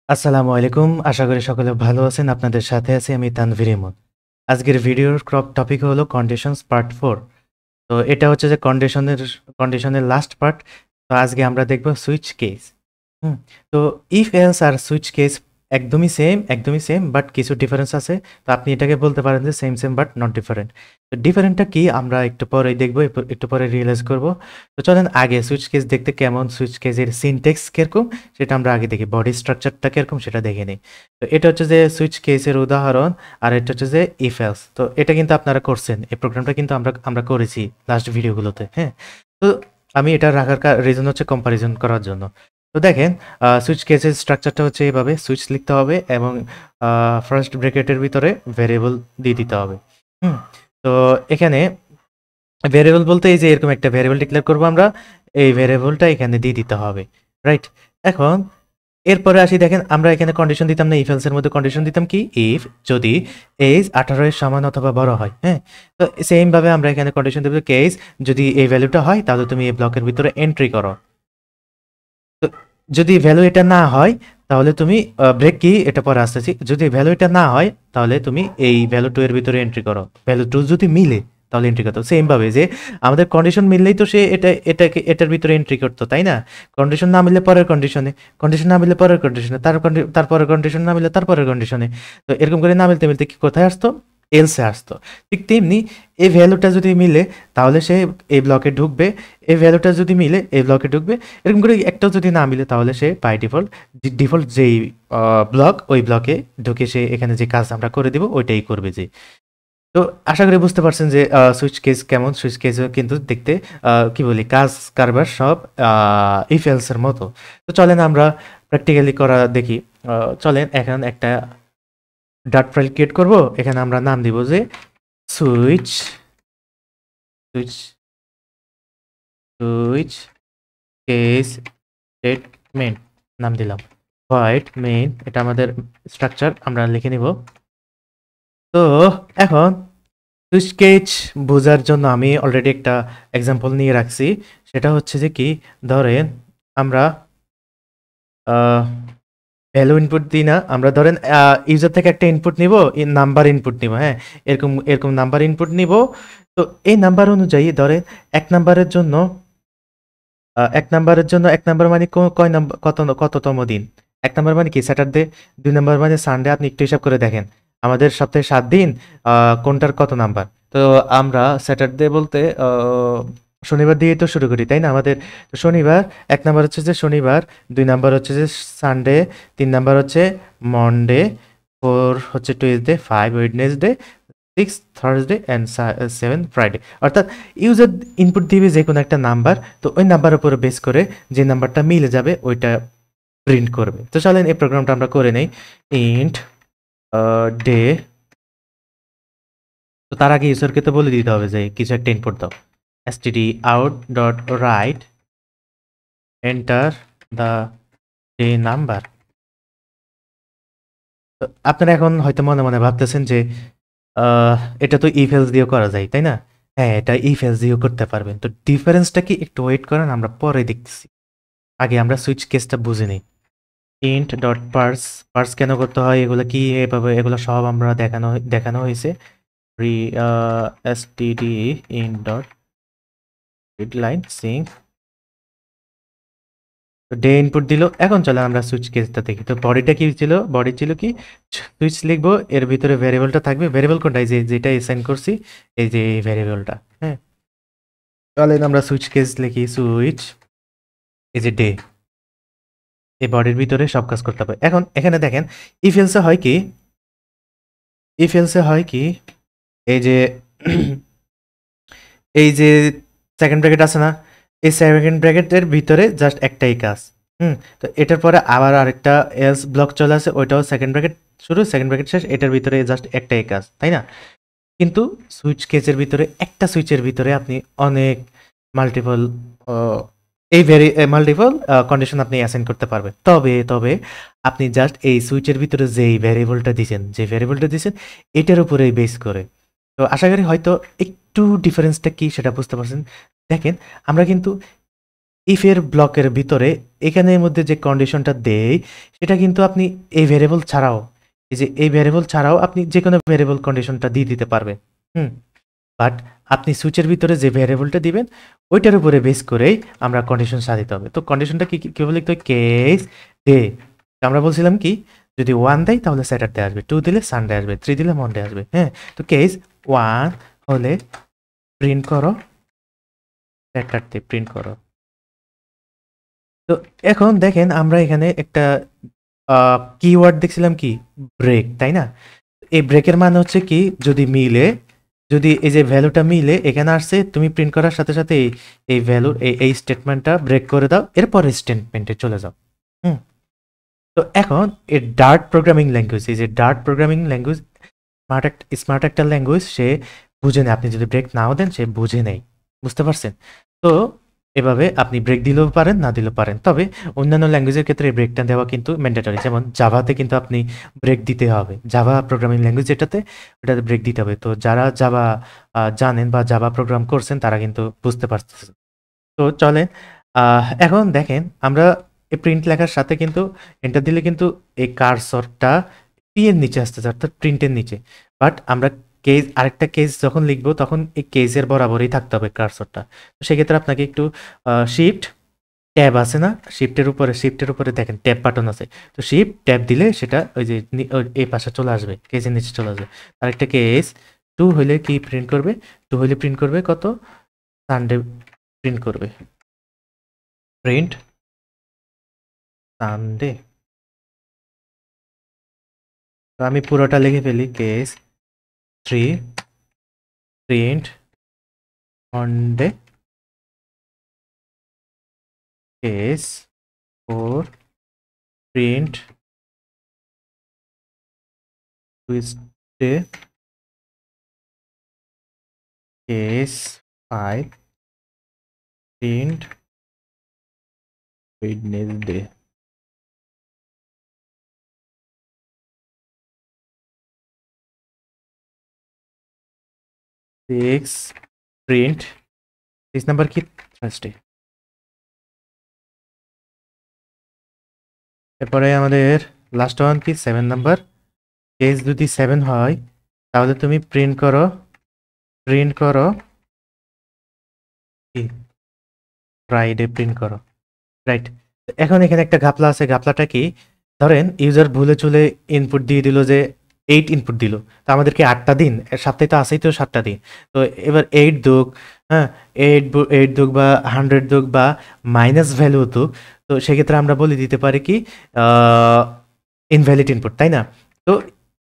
আসসালামু আলাইকুম। আশা করি সকলে ভালো আছেন। আপনাদের সাথে আছি আমি তানভীর ইমন। আজকের ভিডিওর টপিক হলো কন্ডিশনস পার্ট 4। তো এটা হচ্ছে যে কন্ডিশনের লাস্ট পার্ট। তো আজকে আমরা দেখব সুইচ কেস। হুম। তো ইফ এলস আর সুইচ কেস একদমই সেম বাট কিছু ডিফারেন্স আছে। তো আপনি এটাকে বলতে পারেন যে সেম বাট নট ডিফারেন্ট। তো ডিফারেন্টটা কি আমরা একটু পরেই দেখব, একটু পরে রিয়েলাইজ করব। তো চলেন আগে সুইচ কেস দেখতে কেমন, সুইচ কেসের সিনট্যাক্স কিরকম সেটা আমরা আগে দেখি, বডি স্ট্রাকচারটা কিরকম সেটা দেখে নিই। তো এটা হচ্ছে যে সুইচ কেসের উদাহরণ, আর এটা হচ্ছে যে ইফ এলস। তো এটা কিন্তু আপনারা করছেন, এই প্রোগ্রামটা কিন্তু আমরা করেছি লাস্ট ভিডিওগুলোতে। হ্যাঁ। তো আমি এটা রাখার রিজন হচ্ছে কম্পারিজন করার জন্য। তো দেখেন, সুইচ কেসের স্ট্রাকচারটা হচ্ছে এইভাবে, সুইচ লিখতে হবে এবং ফার্স্ট ব্র্যাকেটের ভিতরে ভেরিয়েবল দিয়ে দিতে হবে। হুম। তো এখানে ভেরিয়েবল বলতে এই যে এরকম একটা ভেরিয়েবল ডিক্লেয়ার করবো আমরা, এই ভেরিয়েবলটা এখানে দিয়ে দিতে হবে। রাইট। এখন এরপরে আসি, দেখেন আমরা এখানে কন্ডিশন দিতাম না, ইফ এলস এর মধ্যে কন্ডিশন দিতাম কি, ইফ যদি এজ 18 এর সমান অথবা বড় হয়। হ্যাঁ। তো সেম ভাবে আমরা এখানে কন্ডিশন দেবো, কেস যদি এই ভ্যালুটা হয় তাহলে তুমি এই ব্লকের ভিতরে এন্ট্রি করো। তো যদি ভ্যালু এটা না হয় তাহলে তুমি ব্রেক কি এটা পরে আসতেছি, যদি ভ্যালু এটা না হয় তাহলে তুমি এই ভ্যালু 2 এর ভিতরে এন্ট্রি করো, ভ্যালু 2 যদি মিলে তাহলে এন্ট্রি করতো। সেম ভাবে যে আমাদের কন্ডিশন মিললেই তো সে এটার ভিতরে এন্ট্রি করতো, তাই না? কন্ডিশন না মিললে পরের কন্ডিশনে, কন্ডিশন না মিললে পরের কন্ডিশনে, তারপরের কন্ডিশন না মিললে তারপরের কন্ডিশনে। তো এরকম করে না মিলতে মিলতে কি কোথায় আসতো, এলসে আসতো। ঠিক তেমনি এই ভ্যালুটা যদি মিলে তাহলে সে এই ব্লকে ঢুকবে, এই ভ্যালুটা যদি মিলে এই ব্লকে ঢুকবে। এরকম করে একটাও যদি না মিলে তাহলে সে বাই ডিফল্ট যেই ব্লক, ওই ব্লকে ঢুকে সে এখানে যে কাজ আমরা করে দিব ওইটাই করবে যে। তো আশা করি বুঝতে পারছেন যে সুইচ কেস কেমন। সুইচ কেসও কিন্তু দেখতে কি বলি, কাজ কারবার সব ইফ এলস এর মতো। তো চলেন আমরা প্র্যাকটিক্যালি করা দেখি। চলেন এখন একটা ডাট ফাইল ক্রিয়েট করব, এখানে আমরা নাম দিব যে switch switch switch case statement নাম দিলাম। ভয়েড মেইন, এটা আমাদের স্ট্রাকচার, আমরা লিখে নিব। তো এখন সুইচ কেস বোঝার জন্য আমি অলরেডি একটা এক্সাম্পল নিয়ে রাখছি। সেটা হচ্ছে যে কি, ধরেন আমরা ভ্যালু ইনপুট দিই না, আমরা ধরেন ইউজার থেকে একটা ইনপুট নিব, নাম্বার ইনপুট নিব। হ্যাঁ, এরকম এরকম নাম্বার ইনপুট নিব। তো এই নাম্বার অনুযায়ী ধরেন এক নাম্বারের জন্য এক নাম্বার মানে কয় নাম্বার, কততম দিন। এক নাম্বার মানে কি, স্যাটারডে। দুই নাম্বার মানে সানডে। আপনি একটু হিসাব করে দেখেন, আমাদের সপ্তাহে 7 দিন, কোনটার কত নাম্বার। তো আমরা স্যাটারডে বলতে শনিবার দিয়ে তো শুরু করি, তাই না? আমাদের তো শনিবার, এক নাম্বার হচ্ছে যে শনিবার, দুই নাম্বার হচ্ছে যে সানডে, তিন নাম্বার হচ্ছে মন্ডে, ফোর হচ্ছে Tuesday, five Wednesday, 6 Thursday and 7 Friday. অর্থাৎ ইউজার ইনপুট দিবে যে কোনো একটা নাম্বার, তো ওই নাম্বারের উপরে বেস করে যে নাম্বারটা মিলে যাবে ওইটা প্রিন্ট করবে। তো চলেন এই প্রোগ্রামটা আমরা করে নেই। Int day. তো তার আগে ইউজারকে তো বলে দিতে হবে যে কিছু একটা ইনপুট দাও। std out dot right enter the day number. তো আপনারা এখন হয়তো মনে মনে ভাবতেছেন যে এটা তো ইফ এলস দিয়েও করা যায়, তাই না? হ্যাঁ, এটা ইফ এলস দিয়েও করতে পারবেন। তো ডিফারেন্সটা কি একটু ওয়েট করেন, আমরা পরে দেখতেছি। আগে আমরা সুইচ কেসটা বুঝে নিই। ইন্ট ডট পার্স, পার্স কেন করতে হয়, এগুলো কি এভাবে, এগুলো সব আমরা দেখানো হয়েছে। রি std ইন ডট রিডলাইন সিঙ্ক। তো ডে ইনপুট দিল। এখন চলে আমরা সুইচ কেসটা দেখি। তো বডিটা কি ছিল, বডি ছিল কি, সুইচ লিখবো, এর ভিতরে ভেরিয়েবলটা থাকবে। ভেরিয়েবল কোনটা, এই যে যেটা অ্যাসাইন করছি, এই যে এই ভেরিয়েবলটা। হ্যাঁ, চলেন আমরা সুইচ কেস লিখি। সুইচ, এই যে ডে, এই বডির ভিতরে সব কাজ করতে হবে। এখন এখানে দেখেন, ইফ এলসে হয় কি, ইফ এলসে হয় কি, এই যে এই যে সেকেন্ড ব্র্যাকেট আছে না, এই সেকেন্ড ব্র্যাকেটের ভিতরে জাস্ট একটাই কাজ। তো এটার পরে আবার আরেকটা এলস ব্লক চলে আসে, ওইটাও সেকেন্ড ব্র্যাকেট শুরু, সেকেন্ড ব্র্যাকেট শেষ, এটার ভিতরে জাস্ট একটাই কাজ, তাই না? কিন্তু সুইচ কেসের ভিতরে, একটা সুইচের ভিতরে আপনি অনেক মাল্টিপল মাল্টিপল কন্ডিশন আপনি অ্যাসাইন করতে পারবেন। তবে তবে আপনি জাস্ট এই সুইচের ভিতরে যেই ভ্যারিয়েবলটা দিয়েছেন এটার উপরেই বেস করে। তো আশা করি হয়তো একটু ডিফারেন্সটা কি সেটা বুঝতে পারছেন। দেখেন, আমরা কিন্তু ইফের ব্লকের ভিতরে এখানের মধ্যে যে কন্ডিশনটা দেয় সেটা কিন্তু আপনি এই ভ্যারিয়েবল ছাড়াও, এই যে এই ভ্যারিয়েবল ছাড়াও আপনি যে কোনো ভ্যারিয়েবল কন্ডিশনটা দিয়ে দিতে পারবেন। বাট আপনি সুইচের ভিতরে যে ভ্যারিয়েবলটা দিবেন ওইটার উপরে বেস করেই আমরা কন্ডিশন সাজাতে হবে। তো কন্ডিশনটা কি বলে লিখতে হবে? Case day. আমরা বলছিলাম কি, যদি 1 দেয় তাহলে স্যাটারডে আসবে, 2 দিলে সানডে আসবে, 3 দিলে মন্ডে আসবে। হ্যাঁ, তো কেস 1 হলে প্রিন্ট করো স্যাটারডে, প্রিন্ট করো। তো এখন দেখেন আমরা এখানে একটা কিওয়ার্ড দেখছিলাম কি, ব্রেক, তাই না? এই ব্রেকের মানে হচ্ছে কি, যদি মিলে, যদি এই যে ভ্যালুটা মিলে এখানে আসছে, তুমি প্রিন্ট করার সাথে সাথে এই ভ্যালুর এই স্টেটমেন্টটা ব্রেক করে দাও, এরপরে স্টেটমেন্টে চলে যাও। তো এখন এই ডার্ট প্রোগ্রামিং ল্যাঙ্গুয়েজ, এই যে ডার্ট প্রোগ্রামিং ল্যাঙ্গুয়েজ স্মার্ট একটা ল্যাঙ্গুয়েজ, সে বুঝে নেয়। আপনি যদি ব্রেক নাও দেন সে বুঝে নেই, বুঝতে পারছেন? তো এভাবে আপনি ব্রেক দিলেও পারেন, না দিলেও পারেন। তবে অন্যান্য ল্যাঙ্গুয়েজের ক্ষেত্রে ব্রেকটা দেওয়া কিন্তু ম্যান্ডেটরি। যেমন জাভাতে কিন্তু আপনি ব্রেক দিতে হবে, জাভা প্রোগ্রামিং ল্যাঙ্গুয়েজ যেটাতে, ওটাতে ব্রেক দিতে হবে। তো যারা জাভা জানেন বা জাভা প্রোগ্রাম করছেন তারা কিন্তু বুঝতে পারতেছেন। তো চলে এখন দেখেন আমরা এই প্রিন্ট লেখার সাথে কিন্তু এন্টার দিলে কিন্তু এই কার্সরটা পি এর নিচে আসতেছে, অর্থাৎ প্রিন্টের নিচে। বাট আমরা কেস, আরেকটা কেস যখন লিখবো তখন এই কেসের বরাবরই থাকতে হবে কার্সরটা। তো সেক্ষেত্রে আপনাকে একটু শিফট ট্যাব আছে না, শিফটের উপরে দেখেন ট্যাব বাটন আছে। তো শিফট ট্যাব দিলে সেটা ওই যে এই পাশে চলে আসবে, কেসের নিচে চলে আসবে। আরেকটা কেস 2 হইলে কি প্রিন্ট করবে? 2 হইলে প্রিন্ট করবে কত? সানডে প্রিন্ট করবে, প্রিন্ট সানডে। তো আমি পুরোটা লিখে ফেলি, case 3 print Monday, case 4 print Tuesday, case 5 print Wednesday. Six print 6 number কি? থার্সডে। এরপরে আমাদের লাস্ট ওয়ান কি, 7 নাম্বার। কেস যদি 7 হয় তাহলে তুমি প্রিন্ট করো কি, ফ্রাইডে প্রিন্ট করো, রাইট? এখন এখানে একটা ঘাপলা আছে, ঘাপলাটা কি, ধরেন ইউজার ভুলে চলে ইনপুট দিয়ে দিল যে 8 ইনপুট দিল, তো আমাদেরকে 8টা দিন, সপ্তাহে তো আছেই তো 7টা দিন। তো এবার 8 দুক, হ্যাঁ, 8 দুক বা 100 দুক বা মাইনাস ভ্যালু দুক, তো সেক্ষেত্রে আমরা বলে দিতে পারি কি ইনভ্যালিড ইনপুট, তাই না? তো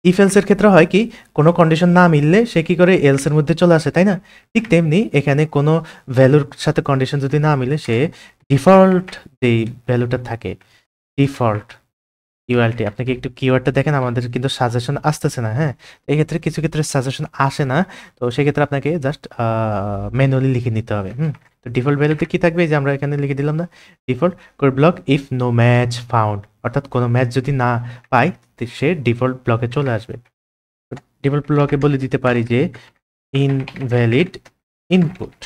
ইফ এলসের ক্ষেত্রে হয় কি, কোনো কন্ডিশন না মিললে সে কি করে, এলসের মধ্যে চলে আসে, তাই না? ঠিক তেমনি এখানে কোনো ভ্যালুর সাথে কন্ডিশন যদি না মিলে সে ডিফল্ট যেই ভ্যালুটা থাকে, ডিফল্ট ইউআরটি, আপনাকে একটু কিওয়ার্ডটা দেখেন, আমাদের কিন্তু সাজেশন আসতেছে না। হ্যাঁ, এক্ষেত্রে কিছু ক্ষেত্রে সাজেশন আসে না, তো সেক্ষেত্রে আপনাকে জাস্ট ম্যানুয়ালি লিখে নিতে হবে। তো ডিফল্ট ভ্যালুতে কি থাকবে, যে আমরা এখানে লিখে দিলাম না, default code block if no match found, অর্থাৎ কোনো ম্যাচ যদি না পাই সে ডিফল্ট ব্লকে চলে আসবে। ডিফল্ট ব্লকে বলে দিতে পারি যে ইনভ্যালিড ইনপুট,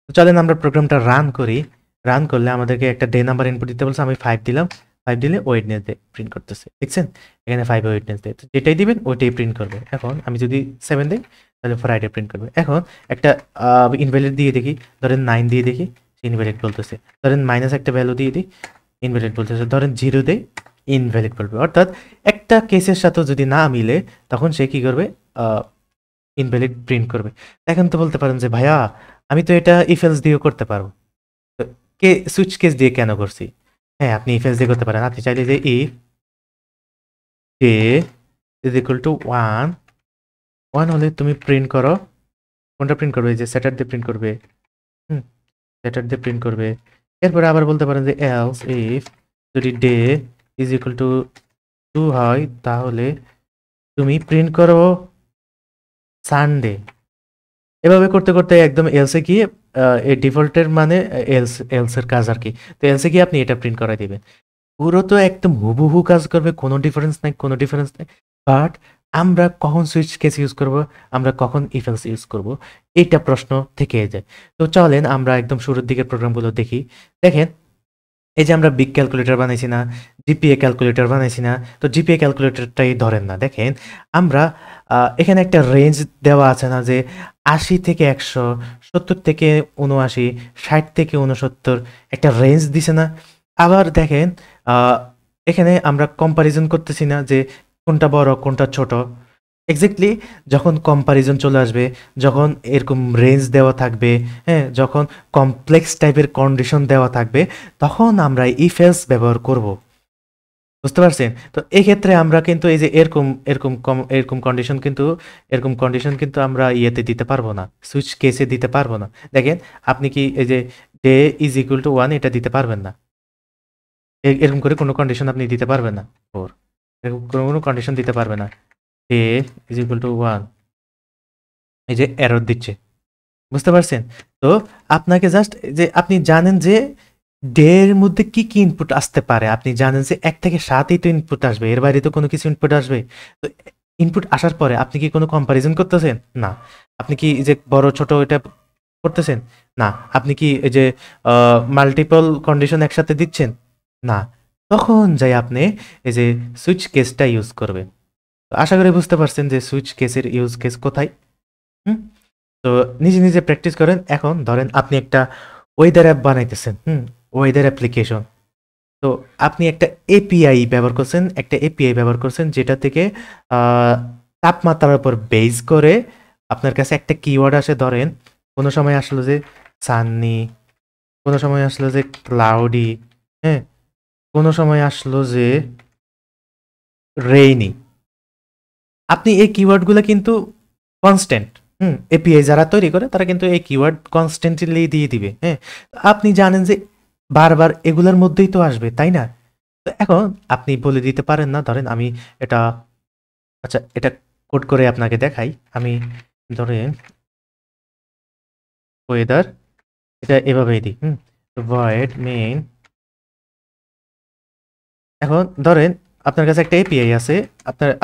তো চলেন আমরা প্রোগ্রামটা রান করি। রান করলে আমাদেরকে একটা ডে নাম্বার ইনপুট দিতে বলছে, আমি 5 দিলাম, 5 দিলে ওয়েডনেসডে প্রিন্ট করতেছে, দেখছেন? এখানে 5 ওয়েডনেসডে, তো যেটাই দিবেন ওইটাই প্রিন্ট করবে। এখন আমি যদি 7 দিই তাহলে ফ্রাইডে প্রিন্ট করবে। এখন একটা ইনভ্যালিড দিয়ে দেখি, ধরেন 9 দিয়ে দেখি, ইনভ্যালিড বলতেছে। ধরেন মাইনাস একটা ভ্যালু দিয়ে দিই, ইনভ্যালিড বলতেছে। ধরেন 0 দেই, ইনভ্যালিড বলবে। অর্থাৎ একটা কেসের সাথেও যদি না মিলে তখন সে কি করবে, ইনভ্যালিড প্রিন্ট করবে। এখন তো বলতে পারেন যে ভাইয়া আমি তো এটা ইফ এলস দিয়েও করতে পারবো, তো সুইচ কেস দিয়ে কেন করছি? হ্যাঁ, আপনি ইফ এলস দিয়ে করতে পারেন। আপনি চাইলে যে if day is equal to 1 হলে তুমি প্রিন্ট করো, কোনটা প্রিন্ট করবে? যে স্যাটারডে প্রিন্ট করবে, স্যাটারডে প্রিন্ট করবে। এরপরে আবার বলতে পারেন যে এলস ইফ যদি ডে ইজ ইকুয়াল টু 2 হয় তাহলে তুমি প্রিন্ট করো সানডে। এভাবে করতে করতে একদম এলসে গিয়ে এই ডিফল্টের মানে এলসের কাজ আর কি। তো এলসে গিয়ে আপনি এটা প্রিন্ট করাই দিবেন। পুরো তো একদম হুবহু কাজ করবে, কোনো ডিফারেন্স নাই। বাট আমরা কখন সুইচ কেস ইউজ করব, আমরা কখন ইফ এলস ইউজ করব, এইটা প্রশ্ন থেকে যায়। তো চলেন আমরা একদম শুরুর দিকের প্রোগ্রামগুলো দেখি। দেখেন এই যে আমরা বিগ ক্যালকুলেটর বানাইছি না, জিপিএ ক্যালকুলেটর বানাইছি না, তো জিপিএ ক্যালকুলেটরটাই ধরেন না। দেখেন আমরা এখানে একটা রেঞ্জ দেওয়া আছে না, যে ৮০ থেকে ১০০, ৭০ থেকে ৭৯, ৬০ থেকে ৬৯, একটা রেঞ্জ দিছে না। আবার দেখেন এখানে আমরা কম্পারিজন করতেছি না যে কোনটা বড় কোনটা ছোট। এক্স্যাক্টলি যখন কম্পারিজন চলে আসবে, যখন এরকম রেঞ্জ দেওয়া থাকবে, হ্যাঁ, যখন কমপ্লেক্স টাইপের কন্ডিশন দেওয়া থাকবে, তখন আমরা ইফ এলস ব্যবহার করব। বুঝতে পারছেন? তো এক্ষেত্রে আমরা কিন্তু এই যে এরকম কন্ডিশন কিন্তু আমরা ইয়েতে দিতে পারবো না, সুইচ কেসে দিতে পারবো না। দেখেন আপনি কি এই যে ডে ইজ ইকুয়াল টু 1 এটা দিতে পারবেন না। এরকম করে কোনো কন্ডিশন আপনি দিতে পারবেন না। 4 এরকম কোনো কন্ডিশন দিতে পারবে না। ডে ইজ ইকুয়াল টু 1 এই যে এরর দিচ্ছে। বুঝতে পারছেন? তো আপনাকে জাস্ট যে আপনি জানেন যে ডে এর মধ্যে কি ইনপুট আসতে পারে। আপনি জানেন যে ১ থেকে ৭ ই তো ইনপুট আসবে। এর বাইরে তো কোনো কিছু ইনপুট আসবে। তো ইনপুট আসার পরে আপনি কি কোনো কম্পারিজন করতেছেন? না। আপনি কি এই যে বড় ছোট এটা করতেছেন? না। আপনি কি এই যে মাল্টিপল কন্ডিশন একসাথে দিচ্ছেন? না। তখন যাই আপনি এই যে সুইচ কেসটা ইউজ করবেন। তো আশা করি বুঝতে পারছেন যে সুইচ কেসের ইউজ কেস কোথায়? হুম? তো নিজে প্র্যাকটিস করেন। এখন ধরেন আপনি একটা ওয়েদার অ্যাপ বানাইতেছেন, ওয়েদার অ্যাপ্লিকেশন। তো আপনি একটা এপিআই ব্যবহার করছেন যেটা থেকে আ তাপমাত্রার উপর বেস করে আপনার কাছে একটা কিওয়ার্ড আসে। ধরেন কোনো সময় আসলো যে সানি, কোনো সময় আসলো যে ক্লাউডি, হ্যাঁ? কোনো সময় আসলো যে রেইনি। আপনি এই কিওয়ার্ডগুলা কিন্তু কনস্ট্যান্ট। এপিআই যারা তৈরি করে তারা কিন্তু এই কিওয়ার্ড কনস্ট্যান্টলি দিয়ে দিবে, হ্যাঁ? আপনি জানেন যে বারবার এগুলার মধ্যেই তো আসবে, তাই না? তো এখন আপনি বলে দিতে পারেন না, ধরেন আমি এটা, আচ্ছা এটা কোড করে আপনাকে দেখাই। আমি ধরেন ওয়েদার এটা এভাবেই দিই, ভয়েড মেইন। এখন ধরেন আপনার কাছে একটা এপিআই আছে,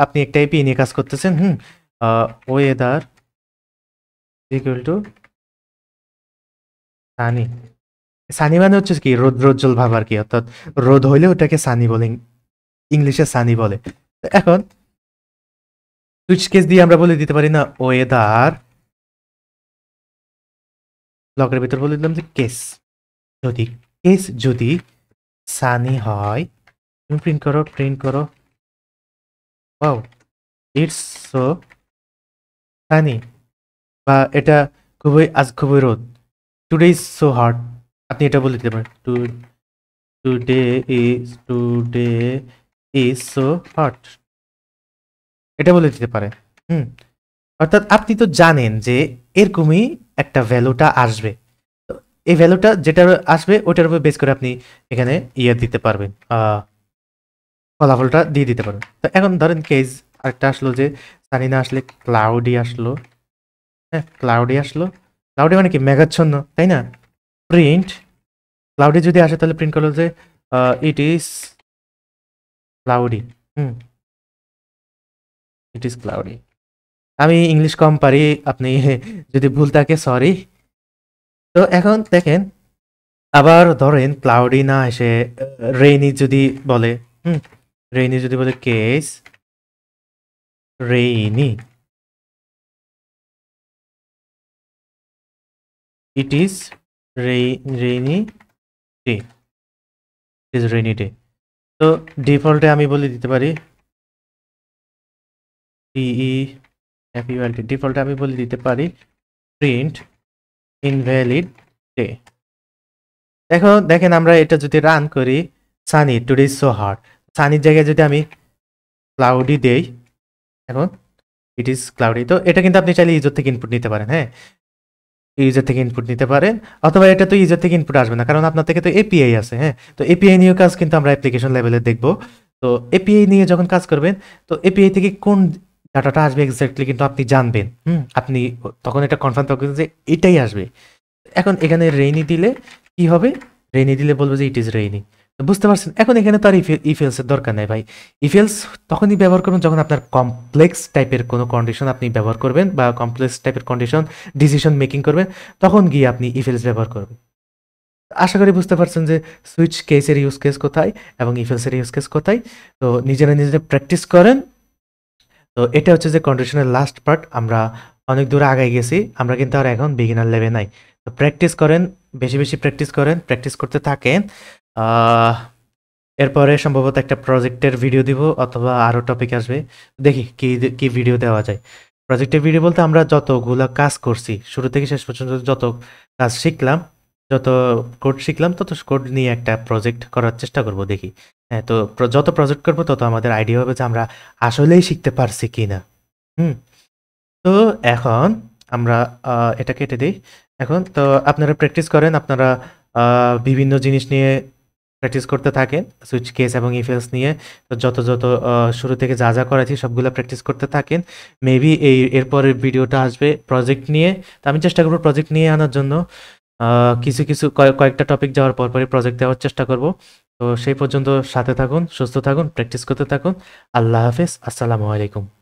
আপনি একটা এপিআই নিয়ে কাজ করতেছেন, weather equal to Sunny. Sunny মানে হচ্ছে কি রৌদ্রোজ্জ্বল ভাব আর কি, অর্থাৎ রোদ হইলে ওটাকে সানি বলে, ইংলিশে সানি বলে। এখন সুইচ কেস দিয়ে আমরা বলে দিতে পারি না ওয়েদার, ব্লকের ভিতর বলে দিলাম যে কেস যদি সানি হয়, তুমি প্রিন্ট করো ওয়াও ইটস সো সানি, বা এটা খুবই রোদ, টুডে ইজ সো হট। আপনি এটা বলে দিতে পারেন টুডে ইজ সো হট, এটা বলে দিতে পারে। অর্থাৎ আপনি তো জানেন যে এরকমই একটা ভ্যালুটা আসবে। তো এই ভ্যালুটা যেটা আসবে ওটার উপর বেস করে আপনি এখানে দিতে পারবেন, ফলাফলটা দিয়ে দিতে পারবেন। তো এখন ধরেন কেস আরেকটা আসলো যে সানি না আসলে ক্লাউডি আসলো, হ্যাঁ ক্লাউডি মানে কি মেঘাচ্ছন্ন, তাই না? প্রিন্ট ক্লাউডি যদি আসে তাহলে প্রিন্ট করলো যে it is cloudy, it is cloudy. আমি ইংলিশ কম পারি, আপনি যদি ভুল থাকে সরি। তো এখন দেখেন আবার ধরেন ক্লাউডি না এসে রেইনি যদি বলে, case rainy, it is rainy day, তো ডিফল্টে আমি বলে দিতে পারি ডিফল্টে আমি বলে দিতে পারি প্রিন্ট ইনভ্যালিড ডে। এখন দেখেন আমরা এটা যদি রান করি, sunny today is so hot, সানির জায়গায় যদি আমি ক্লাউডি দেই, এখন ইট ইজ ক্লাউডি। তো এটা কিন্তু আপনি চাইলে ইউজার থেকে ইনপুট নিতে পারেন, হ্যাঁ ইউজার থেকে ইনপুট নিতে পারেন, অথবা এটা তো ইউজার থেকে ইনপুট আসবে না, কারণ আপনার থেকে তো এপিআই আছে, হ্যাঁ। তো এপিআই নিয়ে কাজ কিন্তু আমরা অ্যাপ্লিকেশন লেভেলে দেখব। তো এপিআই নিয়ে যখন কাজ করবেন, তো এপিআই থেকে কোন ডাটাটা আসবে এক্স্যাক্টলি কিন্তু আপনি জানবেন, আপনি তখন এটা কনফার্ম থাকবেন যে এটাই আসবে। এখন এখানে রেইনি দিলে কি হবে, রেইনি দিলে বলবো যে ইট ইজ রেইনি। তো বুঝতে পারছেন? এখন এখানে তো আর ইফ এলস এর দরকার নাই ভাই। ইফ এলস তখনই ব্যবহার করবেন যখন আপনার কমপ্লেক্স টাইপের কোনো কন্ডিশন আপনি ব্যবহার করবেন, বা কমপ্লেক্স টাইপের কন্ডিশন ডিসিশন মেকিং করবেন, তখন গিয়ে আপনি ইফ এলস ব্যবহার করবেন। আশা করি বুঝতে পারছেন যে সুইচ কেসের ইউজ কেস কোথায় এবং ইফ এলস এর ইউজ কেস কোথায়। তো নিজেরা নিজেরা প্র্যাকটিস করেন। তো এটা হচ্ছে যে কন্ডিশনের লাস্ট পার্ট। আমরা অনেক দূরে আগায় গেছি, আমরা কিন্তু আর এখন বিগিনার লেভেল নাই। তো প্র্যাকটিস করেন, বেশি বেশি প্র্যাকটিস করেন, প্র্যাকটিস করতে থাকেন। এরপরে সম্ভবত একটা প্রজেক্টের ভিডিও দিব, অথবা আরও টপিক আসবে, দেখি কি কি ভিডিও দেওয়া যায়। প্রজেক্টের ভিডিও বলতে আমরা যতগুলো কাজ করছি শুরু থেকে শেষ পর্যন্ত, যত কাজ শিখলাম, যত কোড শিখলাম, তত কোড নিয়ে একটা প্রজেক্ট করার চেষ্টা করব, দেখি। হ্যাঁ, তো যত প্রজেক্ট করবো তত আমাদের আইডিয়া হবে যে আমরা আসলেই শিখতে পারছি কি না। হুম। তো এখন আমরা এটা কেটে দিই। এখন তো আপনারা প্র্যাকটিস করেন, আপনারা বিভিন্ন জিনিস নিয়ে প্র্যাকটিস করতে থাকেন, সুইচ কেস এবং ইফেলস নিয়ে। তো যত যত শুরু থেকে যা যা করেছি সবগুলো প্র্যাকটিস করতে থাকেন। মেবি এরপরের ভিডিওটা আসবে প্রজেক্ট নিয়ে। তো আমি চেষ্টা করবো প্রজেক্ট নিয়ে আনার জন্য। কিছু কিছু কয়েকটা টপিক যাওয়ার পরপরই প্রজেক্ট দেওয়ার চেষ্টা করব। তো সেই পর্যন্ত সাথে থাকুন, সুস্থ থাকুন, প্র্যাকটিস করতে থাকুন। আল্লাহ হাফেজ, আসসালামু আলাইকুম।